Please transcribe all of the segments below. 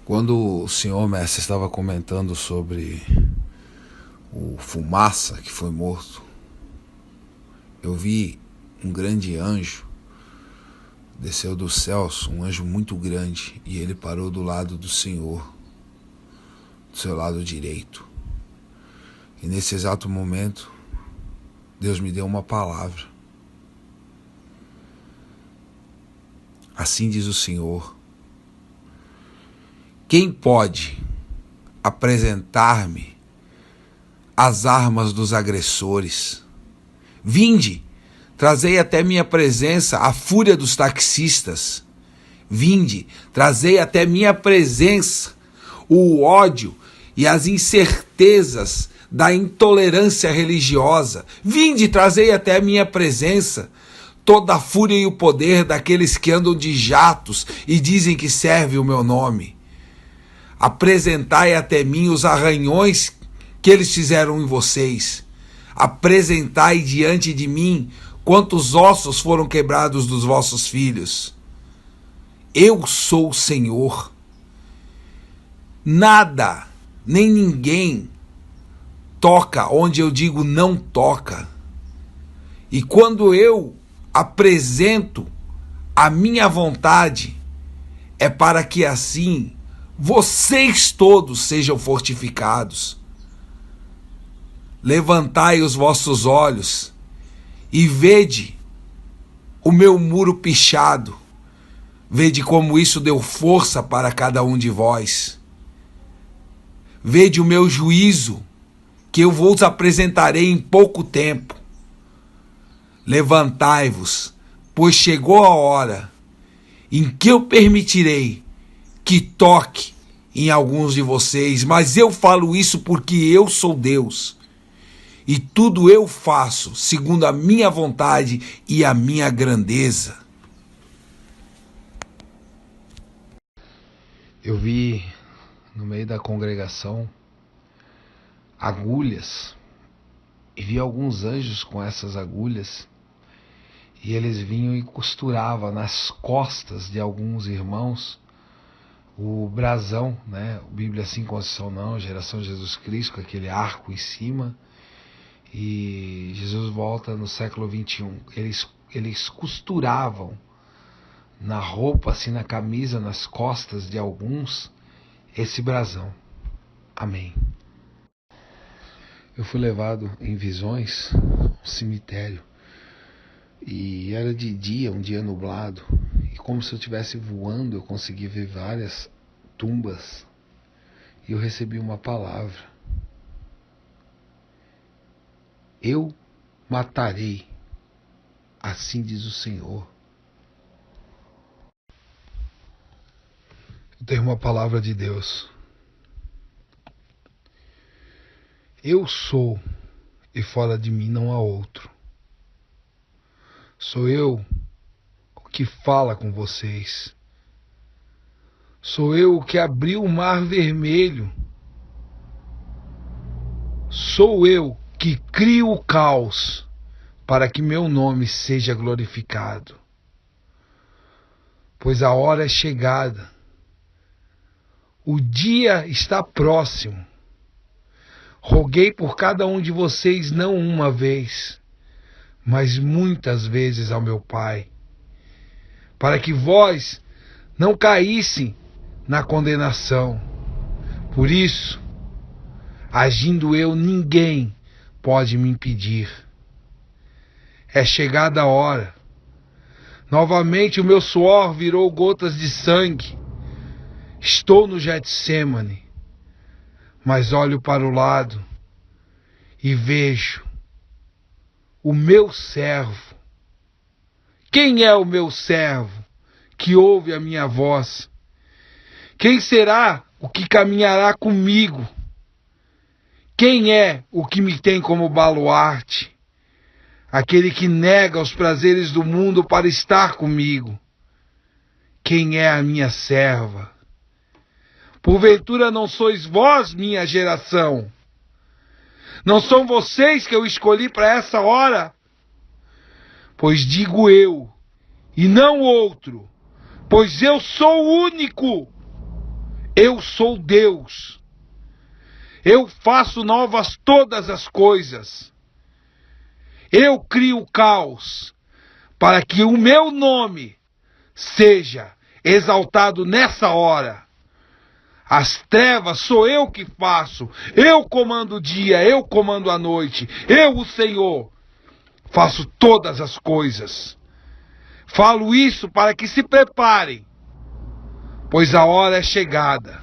Quando o senhor mestre estava comentando sobre o Fumaça que foi morto, eu vi um grande anjo, desceu dos céus, um anjo muito grande, e ele parou do lado do senhor, do seu lado direito. E nesse exato momento, Deus me deu uma palavra. Assim diz o Senhor: quem pode apresentar-me as armas dos agressores? Vinde, trazei até minha presença a fúria dos taxistas. Vinde, trazei até minha presença o ódio e as incertezas da intolerância religiosa. Vinde, trazei até minha presença toda a fúria e o poder daqueles que andam de jatos e dizem que servem o meu nome. Apresentai até mim os arranhões que eles fizeram em vocês. Apresentai diante de mim quantos ossos foram quebrados dos vossos filhos. Eu sou o Senhor. Nada, nem ninguém toca onde eu digo não toca. E quando eu apresento a minha vontade, é para que assim vocês todos sejam fortificados. Levantai os vossos olhos e vede o meu muro pichado. Vede como isso deu força para cada um de vós. Vede o meu juízo, que eu vos apresentarei em pouco tempo. Levantai-vos, pois chegou a hora em que eu permitirei que toque em alguns de vocês, mas eu falo isso porque eu sou Deus. E tudo eu faço segundo a minha vontade e a minha grandeza. Eu vi no meio da congregação agulhas e vi alguns anjos com essas agulhas. E eles vinham e costuravam nas costas de alguns irmãos o brasão, né? Bíblia Sim, Constituição Não, Geração de Jesus Cristo, com aquele arco em cima. E Jesus volta no século 21. Eles costuravam na roupa, assim, na camisa, nas costas de alguns, esse brasão. Amém. Eu fui levado em visões ao cemitério. E era de dia, um dia nublado, e como se eu estivesse voando, eu consegui ver várias tumbas, e eu recebi uma palavra: eu matarei, assim diz o Senhor. Eu tenho uma palavra de Deus. Eu sou, e fora de mim não há outro. Sou eu o que fala com vocês. Sou eu o que abriu o mar vermelho. Sou eu que crio o caos para que meu nome seja glorificado. Pois a hora é chegada. O dia está próximo. Roguei por cada um de vocês não uma vez, mas muitas vezes ao meu Pai, para que vós não caíssem na condenação. Por isso, agindo eu, ninguém pode me impedir. É chegada a hora. Novamente o meu suor virou gotas de sangue. Estou no Getsêmani, mas olho para o lado e vejo o meu servo. Quem é o meu servo que ouve a minha voz? Quem será o que caminhará comigo? Quem é o que me tem como baluarte? Aquele que nega os prazeres do mundo para estar comigo. Quem é a minha serva? Porventura não sois vós, minha geração? Não são vocês que eu escolhi para essa hora? Pois digo eu, e não outro, pois eu sou o único. Eu sou Deus. Eu faço novas todas as coisas. Eu crio o caos para que o meu nome seja exaltado nessa hora. As trevas sou eu que faço. Eu comando o dia, eu comando a noite. Eu, o Senhor, faço todas as coisas. Falo isso para que se preparem, pois a hora é chegada.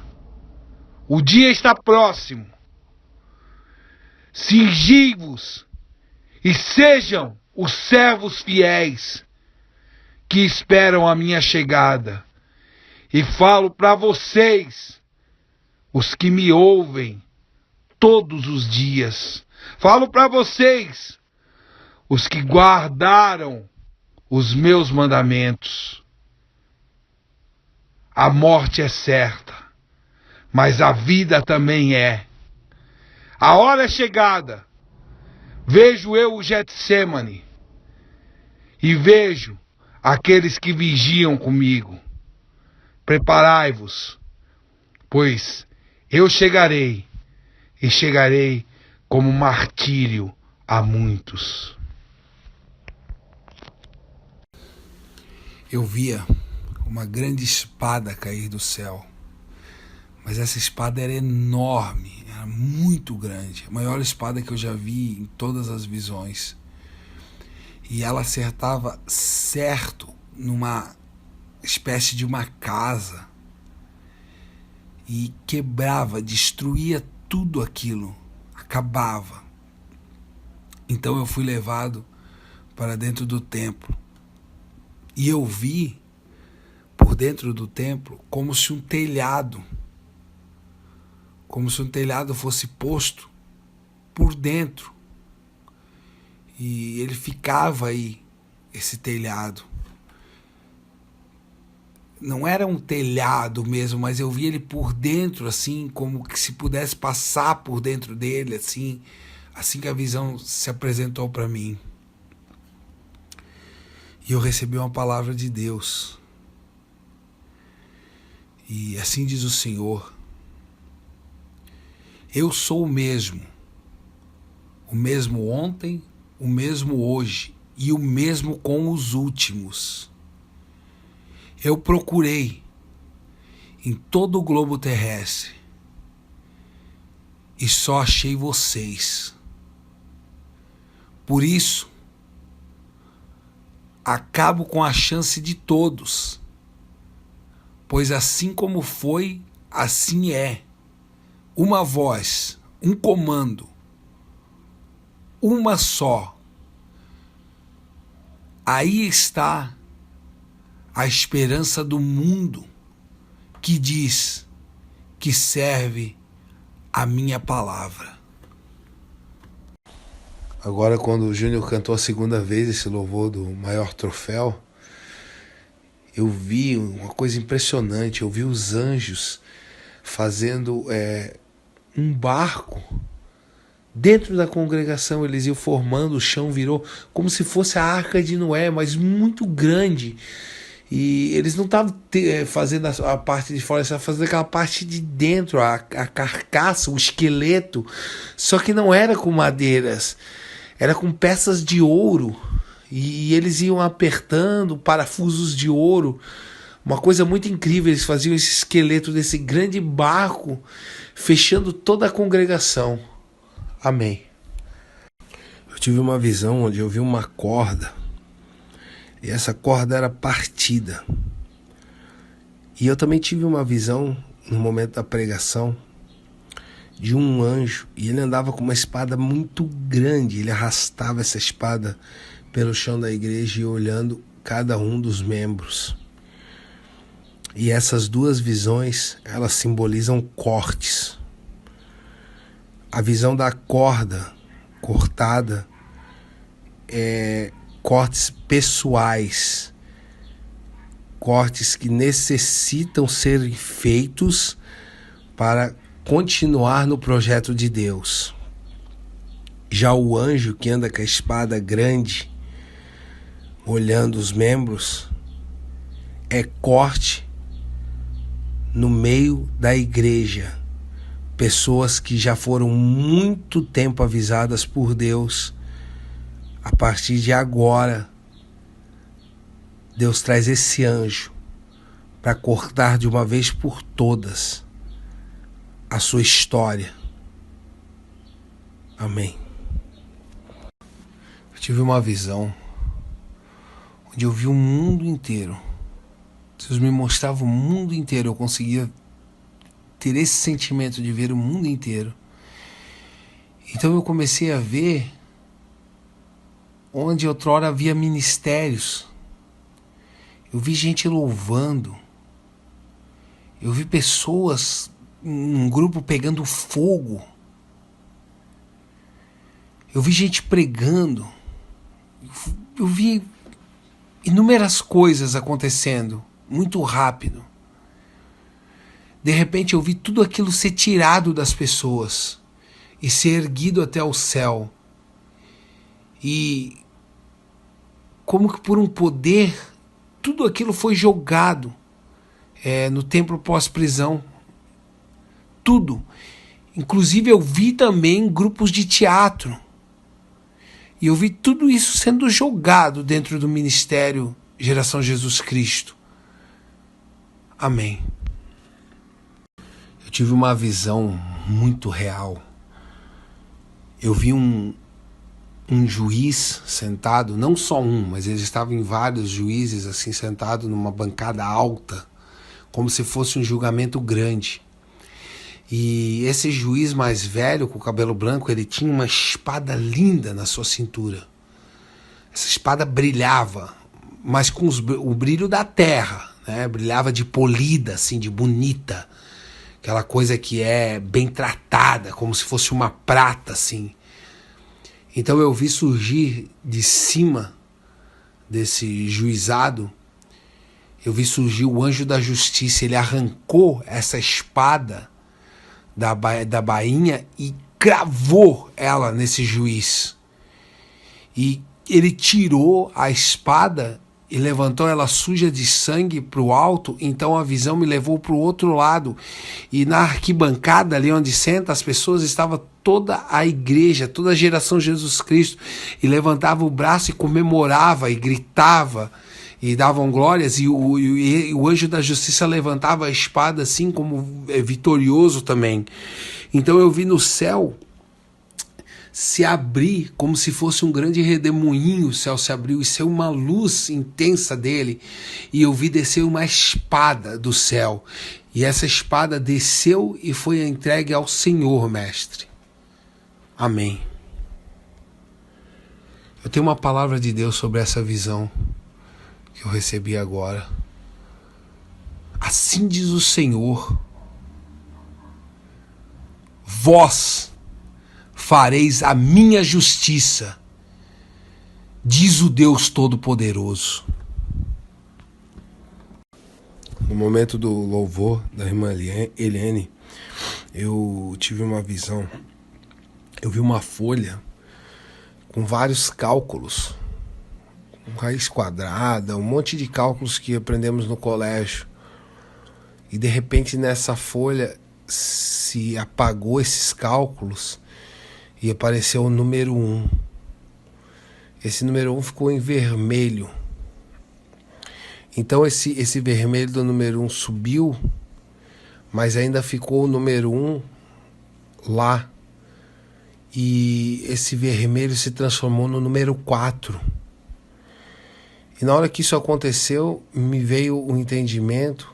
O dia está próximo. Cingi-vos e sejam os servos fiéis que esperam a minha chegada. E falo para vocês, os que me ouvem todos os dias. Falo para vocês, os que guardaram os meus mandamentos. A morte é certa, mas a vida também é. A hora é chegada. Vejo eu o Getsemane e vejo aqueles que vigiam comigo. Preparai-vos, pois eu chegarei, e chegarei como martírio a muitos. Eu via uma grande espada cair do céu, mas essa espada era enorme, era muito grande, a maior espada que eu já vi em todas as visões. E ela acertava certo numa espécie de uma casa e quebrava, destruía tudo aquilo, acabava. Então eu fui levado para dentro do templo e eu vi por dentro do templo como se um telhado fosse posto por dentro, e ele ficava aí, esse telhado. Não era um telhado mesmo, mas eu vi ele por dentro, assim, como que se pudesse passar por dentro dele, assim que a visão se apresentou para mim. E eu recebi uma palavra de Deus. E assim diz o Senhor: eu sou o mesmo ontem, o mesmo hoje e o mesmo com os últimos. Eu procurei em todo o globo terrestre e só achei vocês. Por isso, acabo com a chance de todos, pois assim como foi, assim é. Uma voz, um comando, uma só. Aí está a esperança do mundo que diz que serve a minha palavra. Agora, quando o Júnior cantou a segunda vez esse louvor do Maior Troféu, eu vi uma coisa impressionante. Eu vi os anjos fazendo um barco dentro da congregação. Eles iam formando, o chão virou como se fosse a Arca de Noé, mas muito grande. E eles não estavam fazendo a parte de fora, eles estavam fazendo aquela parte de dentro, a carcaça, o esqueleto. Só que não era com madeiras, era com peças de ouro. E eles iam apertando parafusos de ouro. Uma coisa muito incrível, eles faziam esse esqueleto desse grande barco, fechando toda a congregação. Amém. Eu tive uma visão onde eu vi uma corda, e essa corda era partida. E eu também tive uma visão, no momento da pregação, de um anjo, e ele andava com uma espada muito grande. Ele arrastava essa espada pelo chão da igreja e olhando cada um dos membros. E essas duas visões, elas simbolizam cortes. A visão da corda cortada é cortes pessoais, cortes que necessitam ser feitos para continuar no projeto de Deus. Já o anjo que anda com a espada grande, olhando os membros, é corte no meio da igreja pessoas que já foram muito tempo avisadas por Deus. A partir de agora, Deus traz esse anjo para cortar de uma vez por todas a sua história. Amém. Eu tive uma visão onde eu vi o mundo inteiro. Deus me mostrava o mundo inteiro. Eu conseguia ter esse sentimento de ver o mundo inteiro. Então eu comecei a ver onde outrora havia ministérios. Eu vi gente louvando. Eu vi pessoas, um grupo pegando fogo. Eu vi gente pregando. Eu vi inúmeras coisas acontecendo muito rápido. De repente eu vi tudo aquilo ser tirado das pessoas e ser erguido até o céu. E como que por um poder, tudo aquilo foi jogado no templo pós-prisão. Tudo. Inclusive eu vi também grupos de teatro. E eu vi tudo isso sendo jogado dentro do ministério Geração Jesus Cristo. Amém. Eu tive uma visão muito real. Eu vi um juiz sentado, não só um, mas eles estavam em vários juízes assim sentados numa bancada alta, como se fosse um julgamento grande. E esse juiz mais velho, com o cabelo branco, ele tinha uma espada linda na sua cintura. Essa espada brilhava, mas com o brilho da terra, né? Brilhava de polida, assim, de bonita. Aquela coisa que é bem tratada, como se fosse uma prata, assim. Então eu vi surgir de cima desse juizado, eu vi surgir o anjo da justiça. Ele arrancou essa espada da bainha e cravou ela nesse juiz. E ele tirou a espada e levantou ela suja de sangue para o alto. Então a visão me levou para o outro lado. E na arquibancada, ali onde senta as pessoas, estava toda a igreja, toda a geração Jesus Cristo. E levantava o braço e comemorava e gritava e davam glórias. E o anjo da justiça levantava a espada assim como vitorioso também. Então eu vi no céu se abrir como se fosse um grande redemoinho. O céu se abriu e saiu uma luz intensa dele, e eu vi descer uma espada do céu, e essa espada desceu e foi entregue ao Senhor, mestre. Amém. Eu tenho uma palavra de Deus sobre essa visão que eu recebi agora. Assim diz o Senhor: vós fareis a minha justiça, diz o Deus Todo-Poderoso. No momento do louvor da irmã Eliane, eu tive uma visão. Eu vi uma folha com vários cálculos, raiz quadrada, um monte de cálculos que aprendemos no colégio. E de repente nessa folha se apagou esses cálculos e apareceu o número 1. Esse número 1 ficou em vermelho. Então esse vermelho do número 1 subiu, mas ainda ficou o número 1 lá. E esse vermelho se transformou no número 4. E na hora que isso aconteceu, me veio o entendimento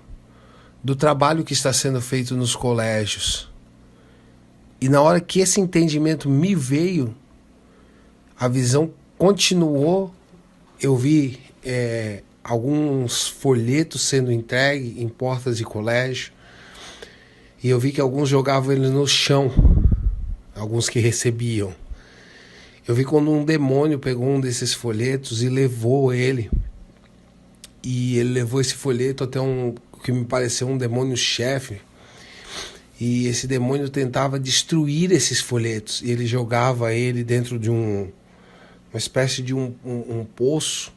do trabalho que está sendo feito nos colégios. E na hora que esse entendimento me veio, a visão continuou. Eu vi alguns folhetos sendo entregues em portas de colégio, e eu vi que alguns jogavam ele no chão, alguns que recebiam. Eu vi quando um demônio pegou um desses folhetos e levou ele. E ele levou esse folheto até o que me pareceu um demônio-chefe. E esse demônio tentava destruir esses folhetos. E ele jogava ele dentro de uma espécie de um poço.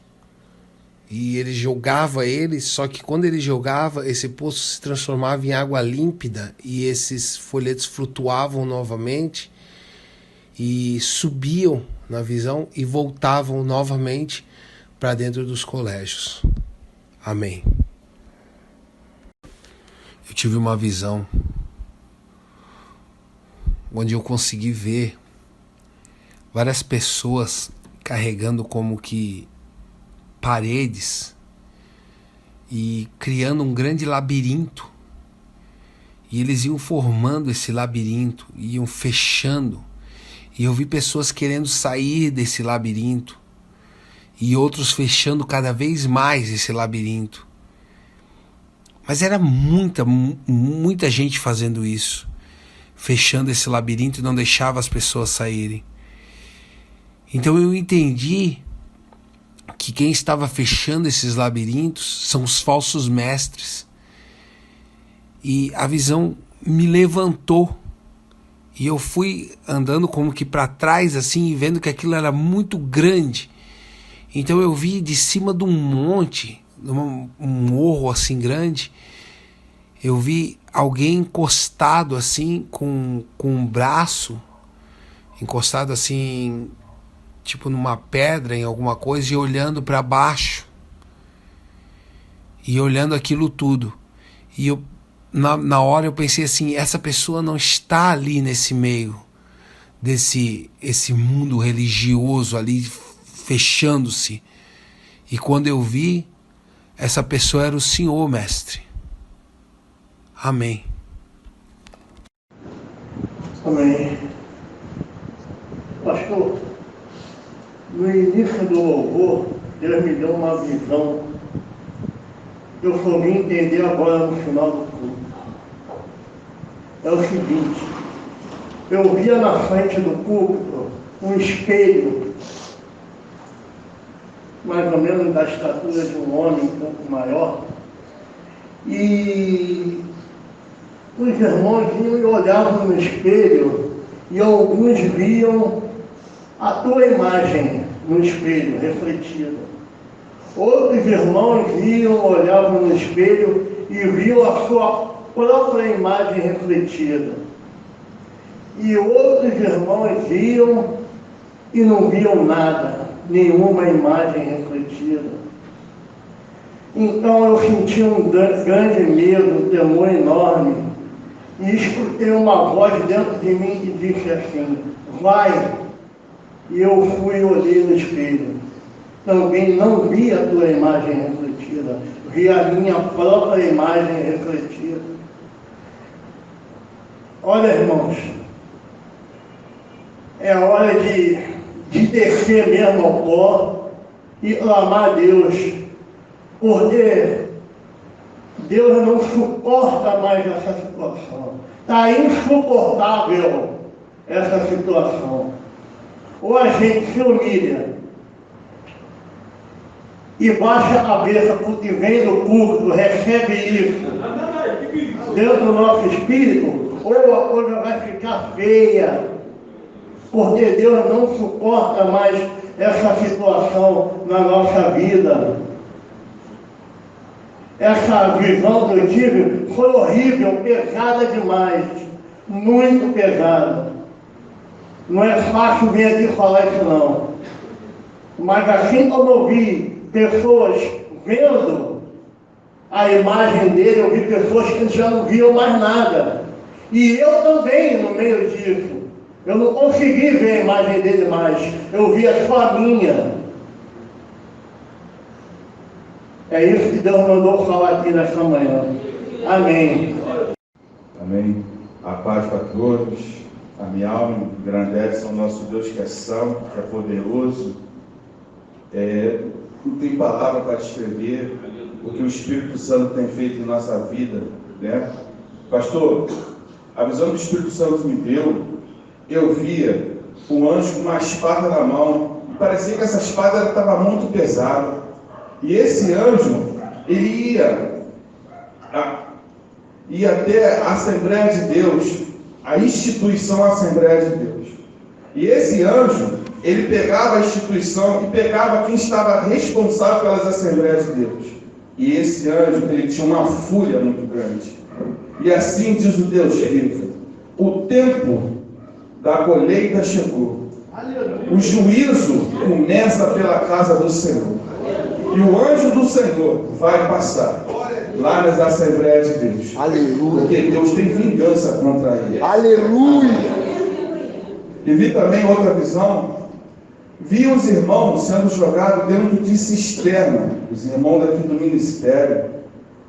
E ele jogava ele, só que quando ele jogava, esse poço se transformava em água límpida e esses folhetos flutuavam novamente e subiam na visão e voltavam novamente para dentro dos colégios. Amém. Eu tive uma visão onde eu consegui ver várias pessoas carregando como que paredes e criando um grande labirinto. E eles iam formando esse labirinto, iam fechando. E eu vi pessoas querendo sair desse labirinto e outros fechando cada vez mais esse labirinto. Mas era muita gente fazendo isso, fechando esse labirinto e não deixava as pessoas saírem. Então eu entendi que quem estava fechando esses labirintos são os falsos mestres. E a visão me levantou. E eu fui andando como que para trás assim, e vendo que aquilo era muito grande. Então eu vi de cima de um monte, um morro assim grande, eu vi alguém encostado assim, com um braço, encostado assim, tipo numa pedra, em alguma coisa, e olhando para baixo. E olhando aquilo tudo. E eu, na hora eu pensei assim, essa pessoa não está ali nesse meio, esse mundo religioso ali, fechando-se. E quando eu vi, essa pessoa era o Senhor, mestre. Amém. Amém. Pastor, no início do louvor, Deus me deu uma visão. Eu só vim entender agora no final do culto. É o seguinte, eu via na frente do púlpito um espelho, mais ou menos da estatura de um homem um pouco maior, e os irmãos vinham e olhavam no espelho, e alguns viam a tua imagem no espelho, refletida. Outros irmãos viam, olhavam no espelho e viam a sua própria imagem refletida. E outros irmãos viam e não viam nada, nenhuma imagem refletida. Então eu senti um grande medo, um temor enorme, e escutei uma voz dentro de mim que disse assim, vai. E eu fui e olhei no espelho. Também não vi a tua imagem refletida, vi a minha própria imagem refletida. Olha, irmãos, é hora de descer mesmo ao pó e clamar a Deus, porque Deus não suporta mais essa situação. Está insuportável essa situação. Ou a gente se humilha e baixa a cabeça porque vem do culto, recebe isso dentro do nosso espírito, ou a coisa vai ficar feia, porque Deus não suporta mais essa situação na nossa vida. Essa visão que eu tive foi horrível, pesada demais, muito pesada. Não é fácil vir aqui falar isso não. Mas assim como eu vi pessoas vendo a imagem dele, eu vi pessoas que já não viam mais nada. E eu também no meio disso. Eu não consegui ver a imagem dele mais. Eu via só a minha. É isso que Deus mandou falar aqui nessa manhã. Amém. Amém. A paz para todos. A minha alma engrandece ao nosso Deus que é santo, que é poderoso. Não tem palavra para descrever o que o Espírito Santo tem feito em nossa vida, né? Pastor, a visão que o Espírito Santo me deu, eu via um anjo com uma espada na mão, e parecia que essa espada estava muito pesada. E esse anjo, ele ia até a Assembleia de Deus, a instituição Assembleia de Deus. E esse anjo, ele pegava a instituição e pegava quem estava responsável pelas Assembleias de Deus. E esse anjo, ele tinha uma fúria muito grande. E assim diz o Deus vivo: o tempo da colheita chegou. O juízo começa pela casa do Senhor. E o anjo do Senhor vai passar lá nas Assembleias de Deus. Aleluia. Porque Deus tem vingança contra ele. Aleluia. E vi também outra visão. Vi os irmãos sendo jogados dentro de cisterna. Os irmãos daqui do ministério.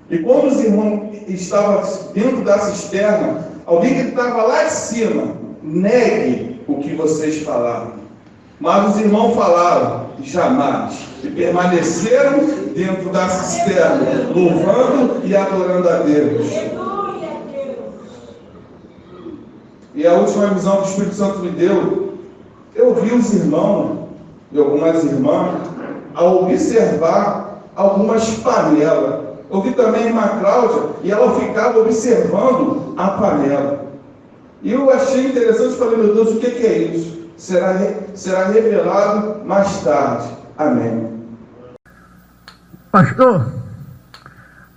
E quando os irmãos estavam dentro da cisterna, alguém que estava lá de cima: negue o que vocês falaram. Mas os irmãos falaram: jamais. E permaneceram dentro da cisterna, louvando e adorando a Deus. E a última visão que o Espírito Santo me deu, eu vi os irmãos e algumas irmãs a observar algumas panelas. Eu vi também a irmã Cláudia e ela ficava observando a panela. E eu achei interessante, falei: meu Deus, o que é isso? Será revelado mais tarde. Amém. Pastor,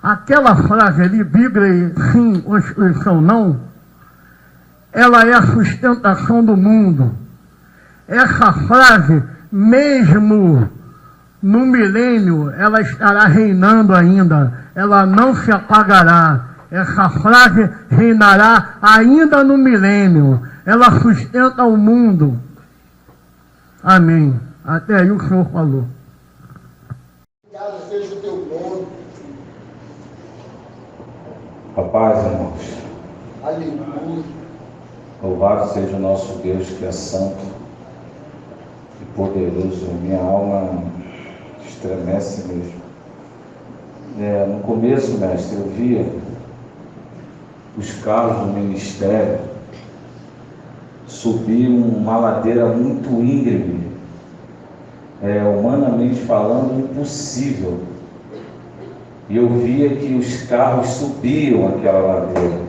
aquela frase ali, Bíblia sim, ou expressão não, ela é a sustentação do mundo. Essa frase, mesmo no milênio, ela estará reinando ainda. Ela não se apagará. Essa frase reinará ainda no milênio. Ela sustenta o mundo. Amém. Até aí o Senhor falou. Obrigado seja o teu nome. A paz, irmãos. Aleluia. Louvado seja o nosso Deus, que é santo e poderoso. Minha alma estremece mesmo. No começo, mestre, eu via os carros do ministério subir uma ladeira muito íngreme, humanamente falando, impossível. E eu via que os carros subiam aquela ladeira.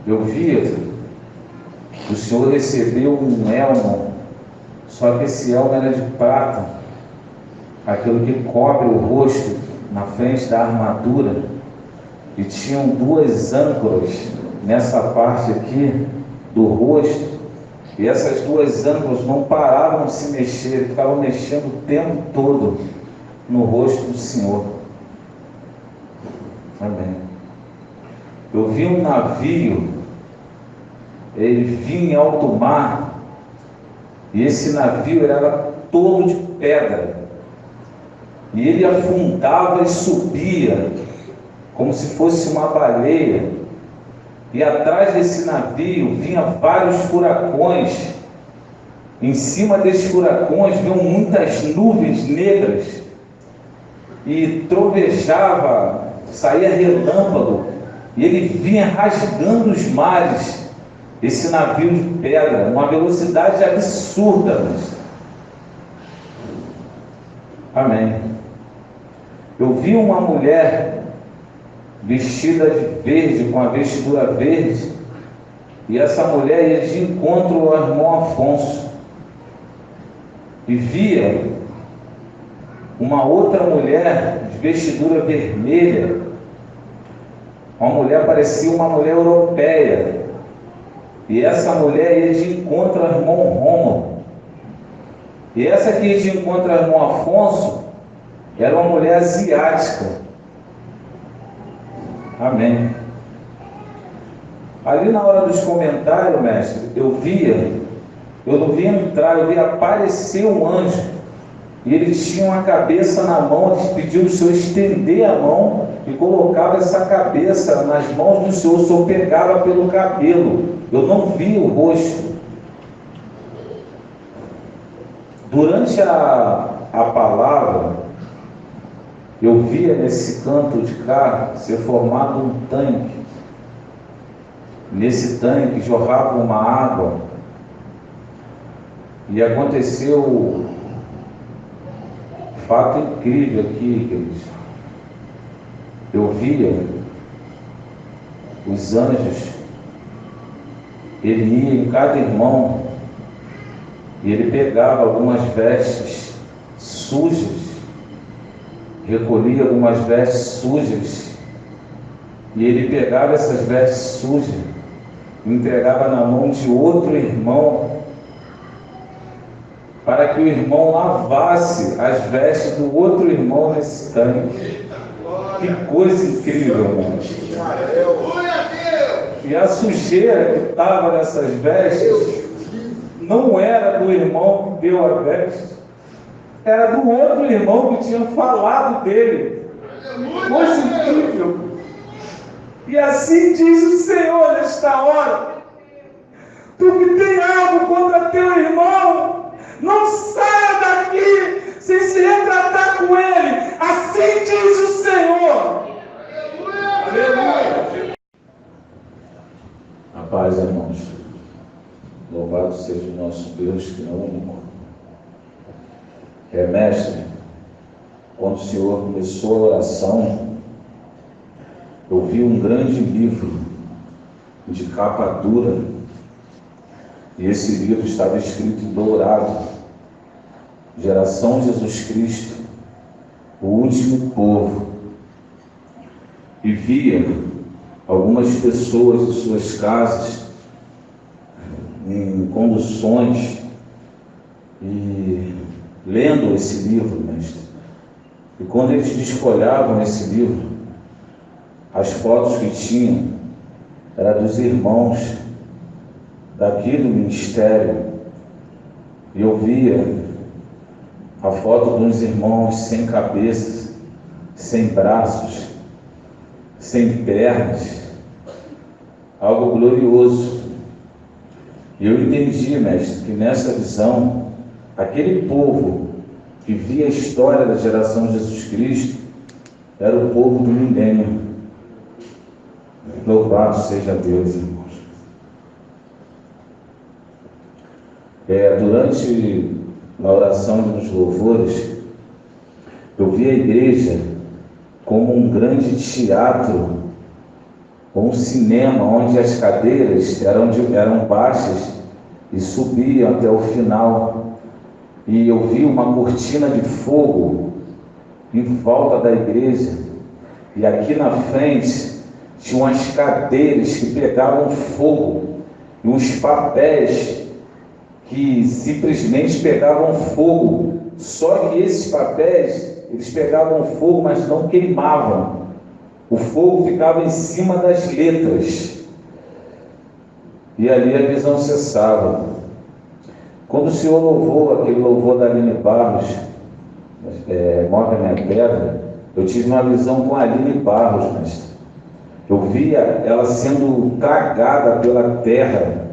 Eu via que o Senhor recebeu um elmo, só que esse elmo era de prata, aquilo que cobre o rosto na frente da armadura, e tinham duas âncoras nessa parte aqui do rosto, e essas duas âncoras não paravam de se mexer, ficavam mexendo o tempo todo no rosto do Senhor. Amém. Eu vi um navio, ele vinha em alto mar, e esse navio era todo de pedra, e ele afundava e subia como se fosse uma baleia, e atrás desse navio vinha vários furacões. Em cima desses furacões vinham muitas nuvens negras, e trovejava, saía relâmpago, e ele vinha rasgando os mares, esse navio de pedra, uma velocidade absurda. Amém. Eu vi uma mulher vestida de verde, com a vestidura verde, e essa mulher ia de encontro ao irmão Afonso, e via uma outra mulher de vestidura vermelha. Uma mulher, parecia uma mulher europeia, e essa mulher ia de encontro ao irmão Rômulo, e essa que ia de encontro ao irmão Afonso era uma mulher asiática. Amém. Ali na hora dos comentários, mestre, eu não via entrar, eu via aparecer um anjo, e ele tinha uma cabeça na mão. Eles pediam o Senhor estender a mão e colocava essa cabeça nas mãos do Senhor. O Senhor pegava pelo cabelo, eu não via o rosto. Durante a palavra, eu via nesse canto de cá ser formado um tanque. Nesse tanque jorrava uma água, e aconteceu um fato incrível aqui, queridos. Eu via os anjos, ele ia em cada irmão e ele pegava algumas vestes sujas, recolhia algumas vestes sujas, e ele pegava essas vestes sujas, entregava na mão de outro irmão, para que o irmão lavasse as vestes do outro irmão nesse tanque. Que coisa incrível, irmão. E a sujeira que estava nessas vestes não era do irmão que deu a veste, era do outro irmão que tinha falado dele. Coisa incrível. E assim diz o Senhor nesta hora: tu que tem algo contra teu irmão, não saia daqui sem se retratar com ele. Assim diz o Senhor. Aleluia. A paz, irmãos. Louvado seja o nosso Deus, que é único. Mestre, quando o Senhor começou a oração, eu vi um grande livro de capa dura, e esse livro estava escrito em dourado: Geração Jesus Cristo, o último povo. E via algumas pessoas em suas casas, em conduções, e lendo esse livro, mestre. E quando eles desfolhavam esse livro, as fotos que tinham eram dos irmãos daqui do ministério. E eu via a foto de uns irmãos sem cabeças, sem braços, sem pernas, algo glorioso. E eu entendi, mestre, que nessa visão, aquele povo que via a história da geração de Jesus Cristo era o povo do milênio. Louvado seja Deus, irmãos. Durante a oração dos louvores, eu vi a igreja como um grande teatro, ou um cinema, onde as cadeiras eram baixas e subiam até o final. E eu vi uma cortina de fogo em volta da igreja, e aqui na frente tinha umas cadeiras que pegavam fogo, e uns papéis que simplesmente pegavam fogo. Só que esses papéis, eles pegavam fogo, mas não queimavam. O fogo ficava em cima das letras, e ali a visão cessava. Quando o Senhor louvou aquele louvor da Aline Barros, Move a Minha Pedra, eu tive uma visão com a Aline Barros, mestre. Eu via ela sendo tragada pela terra,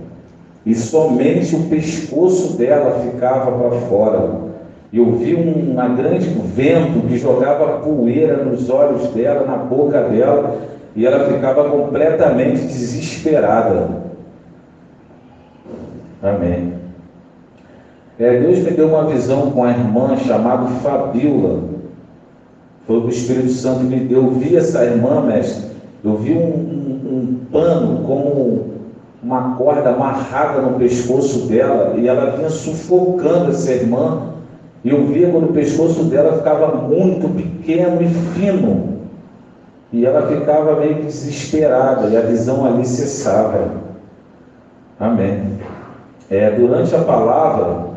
e somente o pescoço dela ficava para fora. Eu vi um grande vento que jogava poeira nos olhos dela, na boca dela, e ela ficava completamente desesperada. Amém. Deus me deu uma visão com a irmã chamada Fabíola. Foi o que o Espírito Santo me deu. Eu vi essa irmã, mestre. Eu vi um pano como uma corda amarrada no pescoço dela, e ela vinha sufocando essa irmã. E eu via quando o pescoço dela ficava muito pequeno e fino, e ela ficava meio que desesperada, e a visão ali cessava. Amém. Durante a palavra,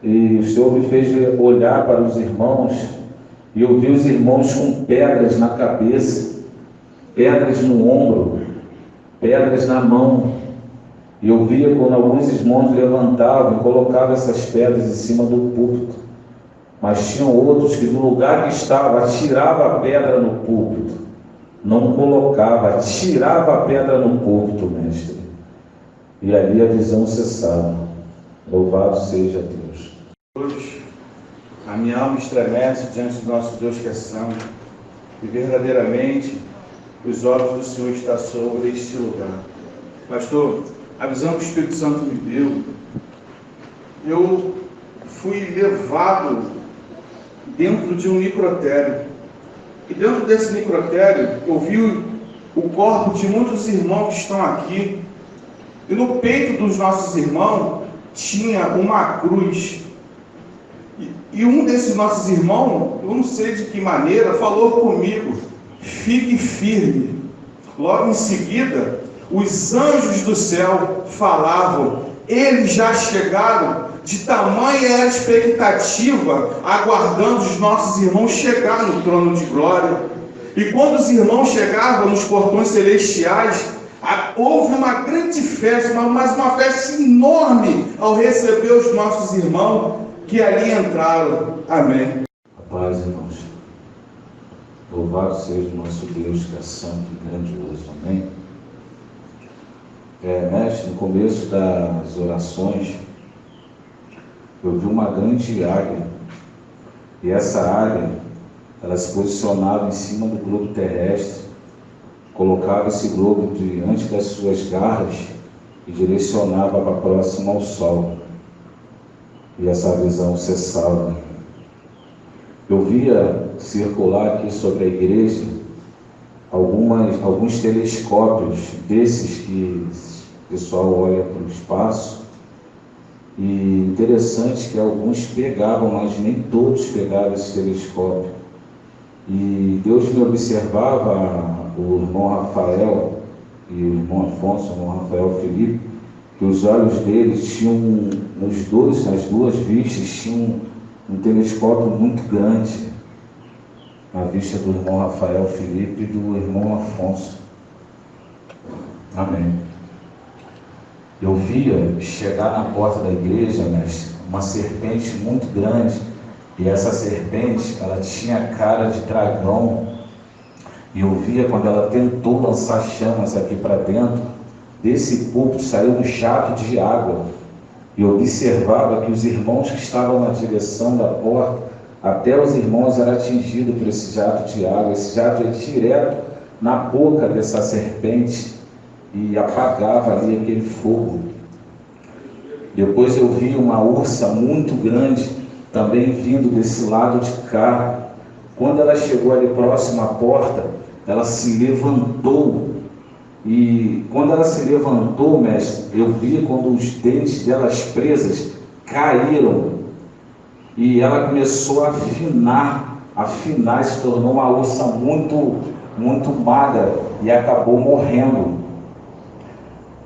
e o Senhor me fez olhar para os irmãos, e eu vi os irmãos com pedras na cabeça, pedras no ombro, pedras na mão. E eu via quando alguns irmãos levantavam e colocavam essas pedras em cima do púlpito, mas tinham outros que do lugar que estava atirava a pedra no púlpito, não colocava, atirava a pedra no púlpito, mestre. E ali a visão cessava. Louvado seja Deus. Hoje, a minha alma estremece diante do nosso Deus que é santo, e verdadeiramente os olhos do Senhor estão sobre este lugar. Pastor, a visão que o Espírito Santo me deu, eu fui levado dentro de um necrotério. E dentro desse necrotério, eu vi o corpo de muitos irmãos que estão aqui. E no peito dos nossos irmãos tinha uma cruz. E um desses nossos irmãos, eu não sei de que maneira, falou comigo: fique firme. Logo em seguida, os anjos do céu falavam, eles já chegaram, de tamanha era a expectativa, aguardando os nossos irmãos chegar no trono de glória. E quando os irmãos chegavam nos portões celestiais, houve uma grande festa, mas uma festa enorme ao receber os nossos irmãos que ali entraram. Amém. A paz, irmãos. Louvado seja o nosso Deus, que é santo e grandioso. Amém. Mestre, no começo das orações, eu vi uma grande águia. E essa águia, ela se posicionava em cima do globo terrestre, colocava esse globo diante das suas garras e direcionava para próximo ao sol. E essa visão cessava. Eu via circular aqui sobre a igreja alguns telescópios desses que o pessoal olha para o espaço. E interessante que alguns pegavam, mas nem todos pegavam esse telescópio. E Deus me observava, o irmão Rafael e o irmão Afonso, o irmão Rafael Felipe, que os olhos deles tinham, nas duas vistas, tinham um telescópio muito grande, na vista do irmão Rafael Felipe e do irmão Afonso. Amém. Eu via chegar na porta da igreja, mestre, uma serpente muito grande, e essa serpente, ela tinha cara de dragão, e eu via quando ela tentou lançar chamas aqui para dentro, desse púlpito saiu um jato de água, e eu observava que os irmãos que estavam na direção da porta, até os irmãos eram atingidos por esse jato de água. Esse jato ia direto na boca dessa serpente e apagava ali aquele fogo. Depois eu vi uma ursa muito grande também vindo desse lado de cá. Quando ela chegou ali próximo à porta, ela se levantou. E quando ela se levantou, mestre, eu vi quando os dentes delas presas caíram. E ela começou a afinar, se tornou uma ursa muito magra e acabou morrendo.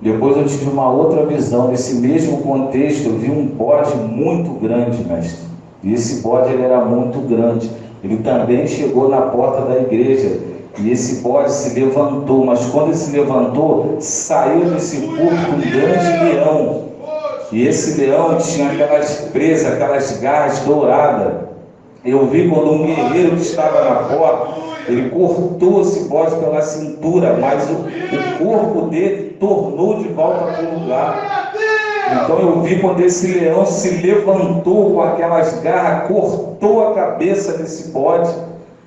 Depois eu tive uma outra visão, nesse mesmo contexto, eu vi um bode muito grande, mestre. E esse bode ele era muito grande. Ele também chegou na porta da igreja. E esse bode se levantou, mas quando ele se levantou, saiu desse púlpito um grande leão. E esse leão tinha aquelas presas, aquelas garras douradas. Eu vi quando um guerreiro que estava na porta, ele cortou esse bode pela cintura, mas o corpo dele tornou de volta para o lugar. Então eu vi quando esse leão se levantou com aquelas garras, cortou a cabeça desse bode.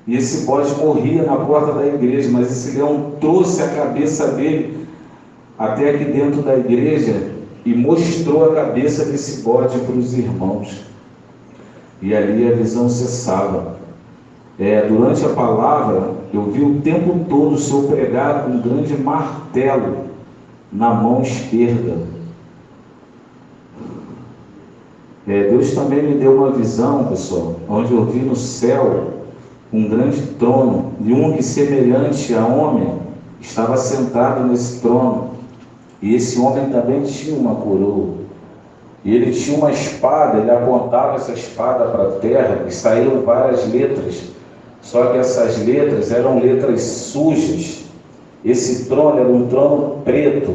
E esse bode morria na porta da igreja, mas esse leão trouxe a cabeça dele até aqui dentro da igreja e mostrou a cabeça desse bode para os irmãos. E ali a visão cessava. Durante a palavra, eu vi o tempo todo o Senhor pregar com um grande martelo na mão esquerda. Deus também me deu uma visão, pessoal, onde eu vi no céu um grande trono, e um que semelhante a homem estava sentado nesse trono. E esse homem também tinha uma coroa. E ele tinha uma espada, ele apontava essa espada para a terra e saíram várias letras. Só que essas letras eram letras sujas. Esse trono era um trono preto.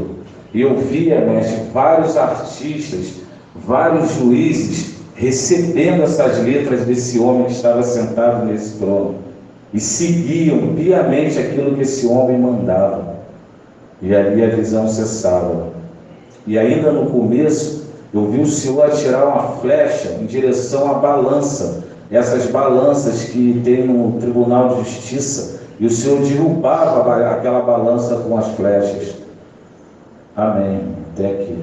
E eu via, mestre, vários artistas, vários juízes recebendo essas letras desse homem que estava sentado nesse trono. E seguiam piamente aquilo que esse homem mandava. E ali a visão cessava. E ainda no começo, eu vi o Senhor atirar uma flecha em direção à balança. Essas balanças que tem no Tribunal de Justiça. E o Senhor derrubava aquela balança com as flechas. Amém. Até aqui.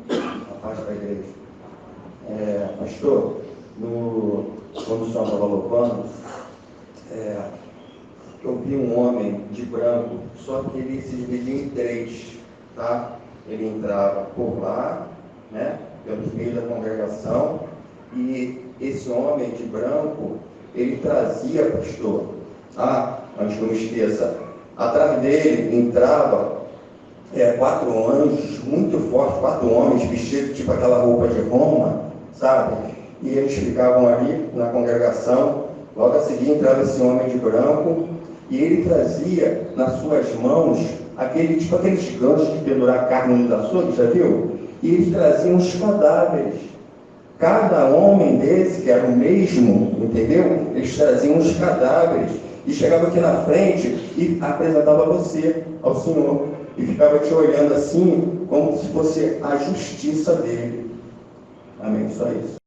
A paz da igreja. Pastor, quando o senhor estava louvando, eu vi um homem de branco, só que ele se dividia em três, tá? ele entrava por lá, né, pelo meio da congregação, e esse homem de branco, ele trazia, pastor, antes que eu me esqueça, atrás dele entrava 4 anjos muito fortes, 4 homens vestidos tipo aquela roupa de Roma, sabe? E eles ficavam ali na congregação. Logo a seguir entrava esse homem de branco e ele trazia nas suas mãos aqueles ganchos de pendurar carne no açougue, já viu? E eles traziam os cadáveres. Cada homem desse, que era o mesmo, entendeu? Eles traziam os cadáveres e chegava aqui na frente e apresentava você ao Senhor. E ficava te olhando assim, como se fosse a justiça dele. Amém? Só isso.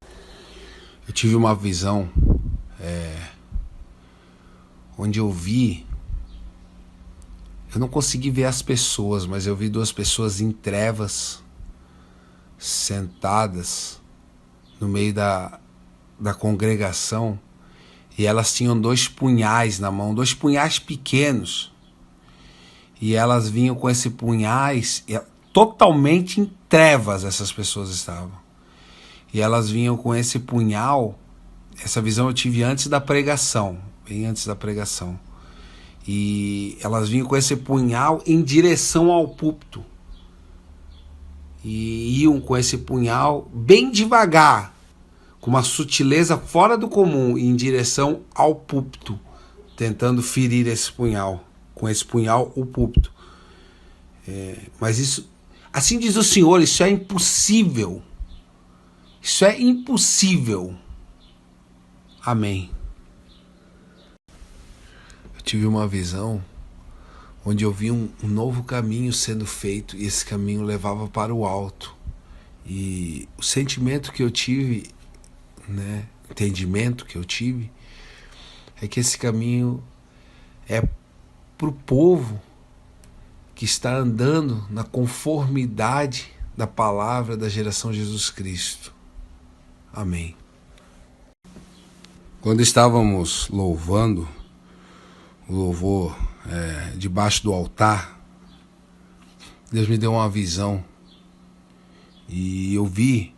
Eu tive uma visão onde eu não consegui ver as pessoas, mas eu vi 2 pessoas em trevas, sentadas no meio da congregação, e elas tinham 2 punhais na mão, 2 punhais pequenos, e elas vinham com esse punhais, totalmente em trevas essas pessoas estavam, e elas vinham com esse punhal. Essa visão eu tive antes da pregação, bem antes da pregação, e elas vinham com esse punhal em direção ao púlpito, e iam com esse punhal bem devagar, com uma sutileza fora do comum, em direção ao púlpito, tentando ferir esse punhal, com esse punhal o púlpito. Mas isso, assim diz o Senhor, isso é impossível. Isso é impossível. Amém. Eu tive uma visão onde eu vi um novo caminho sendo feito, e esse caminho levava para o alto. E o sentimento que eu tive, entendimento que eu tive, é que esse caminho é para o povo que está andando na conformidade da palavra da geração Jesus Cristo. Amém. Quando estávamos louvando o louvor debaixo do altar, Deus me deu uma visão e eu vi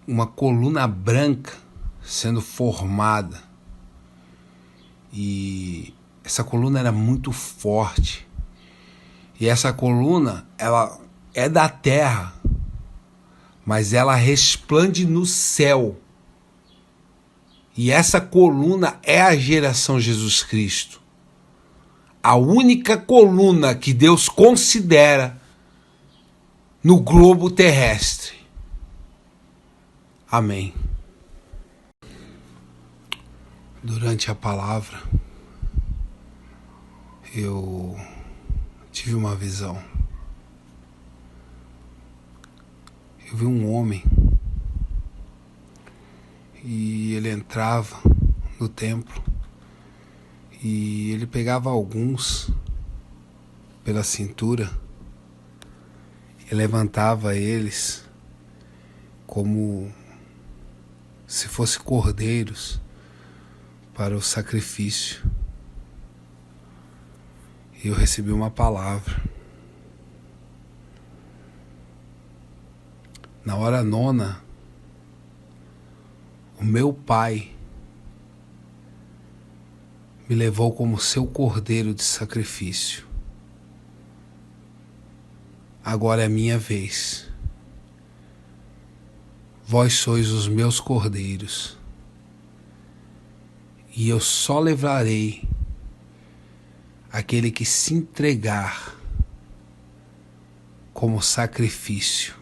uma coluna branca sendo formada, e essa coluna era muito forte, e essa coluna, ela é da terra, mas ela resplende no céu, e essa coluna é a geração Jesus Cristo, a única coluna que Deus considera no globo terrestre. Amém. Durante a palavra, eu tive uma visão. Eu vi um homem e ele entrava no templo e ele pegava alguns pela cintura e levantava eles como se fossem cordeiros para o sacrifício. E eu recebi uma palavra. Na hora 9, o meu pai me levou como seu cordeiro de sacrifício. Agora é minha vez. Vós sois os meus cordeiros, e eu só livrarei aquele que se entregar como sacrifício.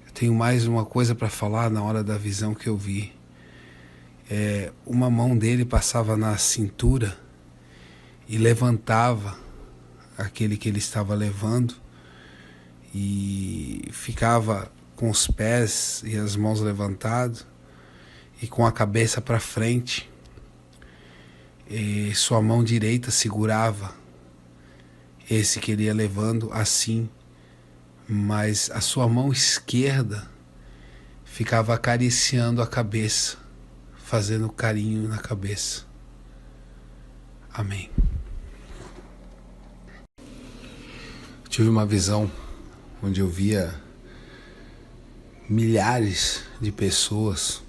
Eu tenho mais uma coisa para falar na hora da visão que eu vi. Uma mão dele passava na cintura e levantava aquele que ele estava levando, e ficava com os pés e as mãos levantados e com a cabeça para frente, e sua mão direita segurava esse que ele ia levando assim, mas a sua mão esquerda ficava acariciando a cabeça, fazendo carinho na cabeça. Amém. Eu tive uma visão onde eu via milhares de pessoas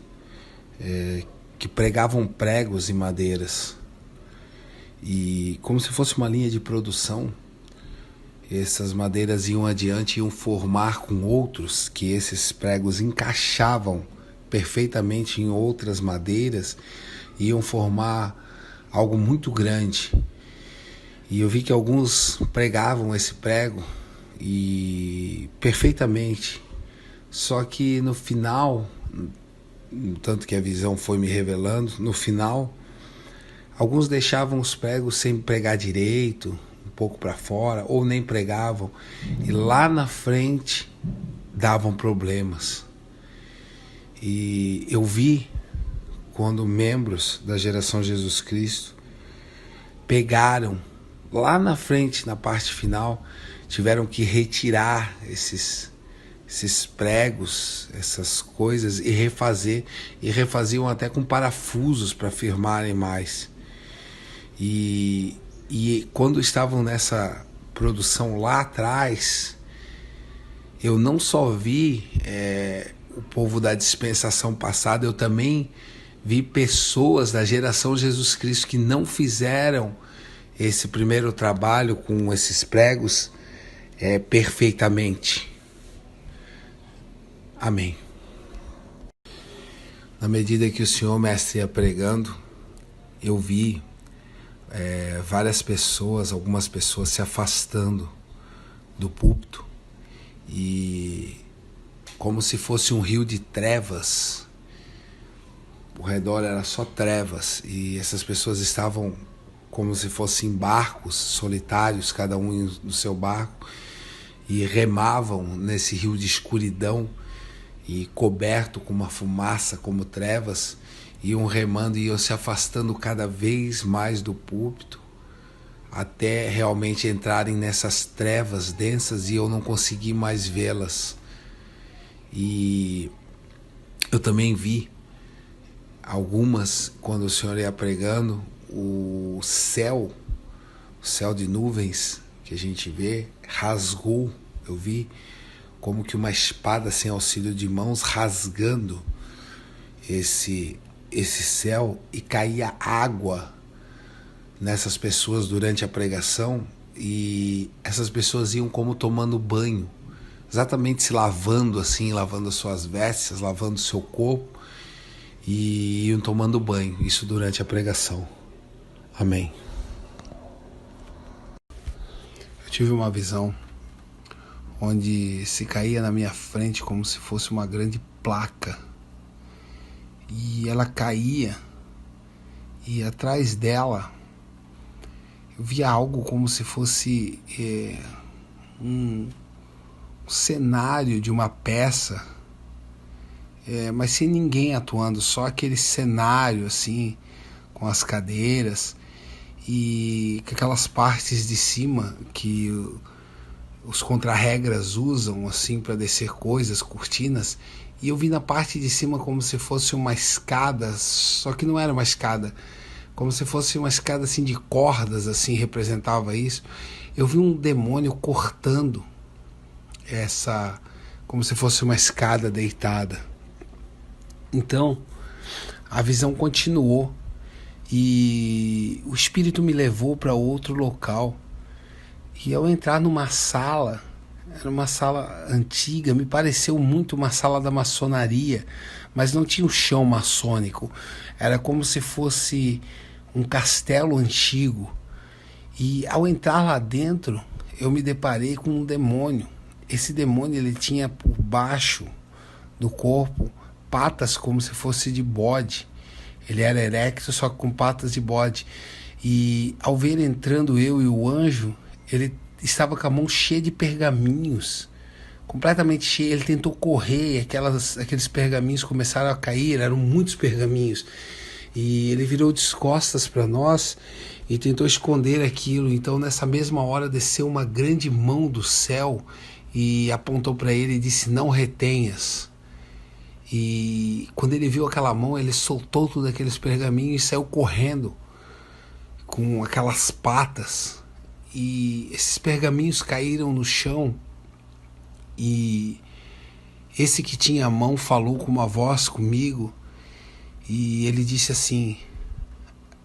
que pregavam pregos em madeiras, e como se fosse uma linha de produção, essas madeiras iam adiante e iam formar com outros, que esses pregos encaixavam perfeitamente em outras madeiras, iam formar algo muito grande. E eu vi que alguns pregavam esse prego e perfeitamente, só que no final, tanto que a visão foi me revelando, no final alguns deixavam os pregos sem pregar direito, um pouco para fora, ou nem pregavam, e lá na frente davam problemas. E eu vi quando membros da geração Jesus Cristo pegaram lá na frente, na parte final, tiveram que retirar esses pregos, essas coisas, e refazer, e refaziam até com parafusos para firmarem mais. E quando estavam nessa produção lá atrás, eu não só vi o povo da dispensação passada, eu também vi pessoas da geração Jesus Cristo que não fizeram esse primeiro trabalho com esses pregos perfeitamente. Amém. Na medida que o Senhor Mestre ia pregando, eu vi várias pessoas, algumas pessoas se afastando do púlpito, e como se fosse um rio de trevas, ao redor era só trevas, e essas pessoas estavam como se fossem barcos solitários, cada um no seu barco, e remavam nesse rio de escuridão e coberto com uma fumaça como trevas, iam remando e iam se afastando cada vez mais do púlpito, até realmente entrarem nessas trevas densas e eu não consegui mais vê-las. E eu também vi algumas, quando o Senhor ia pregando, o céu de nuvens que a gente vê rasgou. Eu vi como que uma espada sem auxílio de mãos rasgando esse céu, e caía água nessas pessoas durante a pregação, e essas pessoas iam como tomando banho, exatamente se lavando assim, lavando as suas vestes, lavando o seu corpo, e iam tomando banho, isso durante a pregação. Amém. Eu tive uma visão onde se caía na minha frente como se fosse uma grande placa, e ela caía, e atrás dela eu via algo como se fosse um cenário de uma peça, mas sem ninguém atuando, só aquele cenário assim, com as cadeiras e com aquelas partes de cima que os contra-regras usam assim para descer coisas, cortinas. E eu vi na parte de cima como se fosse uma escada, só que não era uma escada, como se fosse uma escada assim de cordas, assim representava isso. Eu vi um demônio cortando essa, como se fosse uma escada deitada. Então a visão continuou e o Espírito me levou para outro local. E ao entrar numa sala, era uma sala antiga, me pareceu muito uma sala da maçonaria, mas não tinha um chão maçônico, era como se fosse um castelo antigo. E ao entrar lá dentro, eu me deparei com um demônio. Esse demônio, ele tinha por baixo do corpo patas como se fosse de bode. Ele era erecto, só com patas de bode. E ao ver entrando eu e o anjo, ele estava com a mão cheia de pergaminhos, completamente cheia. Ele tentou correr, aqueles pergaminhos começaram a cair, eram muitos pergaminhos. E ele virou de costas para nós e tentou esconder aquilo. Então nessa mesma hora desceu uma grande mão do céu e apontou para ele e disse: não retenhas. E quando ele viu aquela mão, ele soltou todos aqueles pergaminhos e saiu correndo com aquelas patas, e esses pergaminhos caíram no chão, e esse que tinha a mão falou com uma voz comigo, e ele disse assim: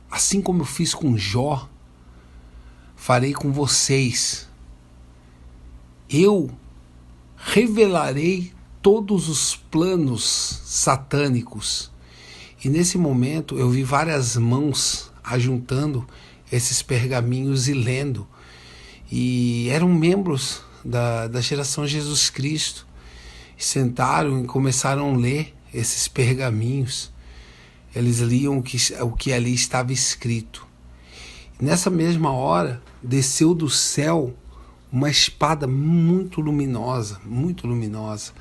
assim como eu fiz com Jó, farei com vocês. Eu revelarei todos os planos satânicos. E nesse momento eu vi várias mãos ajuntando esses pergaminhos e lendo. E eram membros da geração Jesus Cristo. E sentaram e começaram a ler esses pergaminhos. Eles liam o que ali estava escrito. Nessa mesma hora, desceu do céu uma espada muito luminosa, muito luminosa.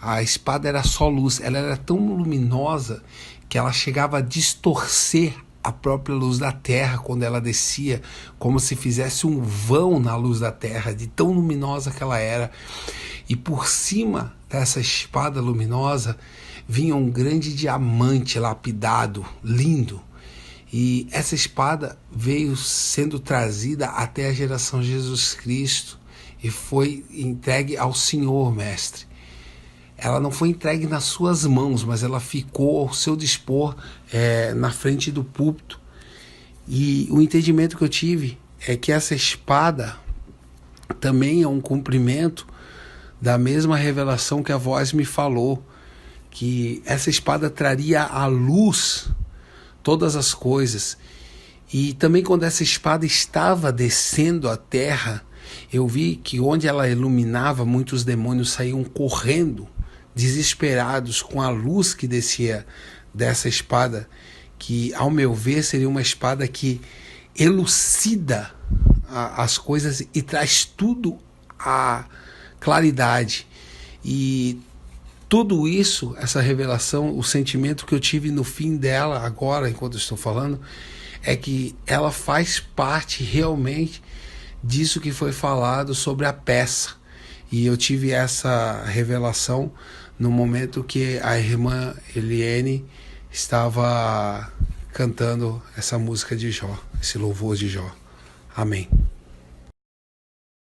A espada era só luz, ela era tão luminosa que ela chegava a distorcer a própria luz da terra quando ela descia, como se fizesse um vão na luz da terra, de tão luminosa que ela era. E por cima dessa espada luminosa vinha um grande diamante lapidado, lindo. E essa espada veio sendo trazida até a geração Jesus Cristo e foi entregue ao Senhor, mestre. Ela não foi entregue nas suas mãos, mas ela ficou ao seu dispor na frente do púlpito. E o entendimento que eu tive é que essa espada também é um cumprimento da mesma revelação que a voz me falou, que essa espada traria à luz todas as coisas. E também quando essa espada estava descendo à terra, eu vi que onde ela iluminava, muitos demônios saíam correndo, desesperados com a luz que descia dessa espada, que ao meu ver seria uma espada que elucida as coisas e traz tudo à claridade. E tudo isso, essa revelação, o sentimento que eu tive no fim dela agora, enquanto eu estou falando, é que ela faz parte realmente disso que foi falado sobre a peça. E eu tive essa revelação no momento que a irmã Eliane estava cantando essa música de Jó, esse louvor de Jó. Amém.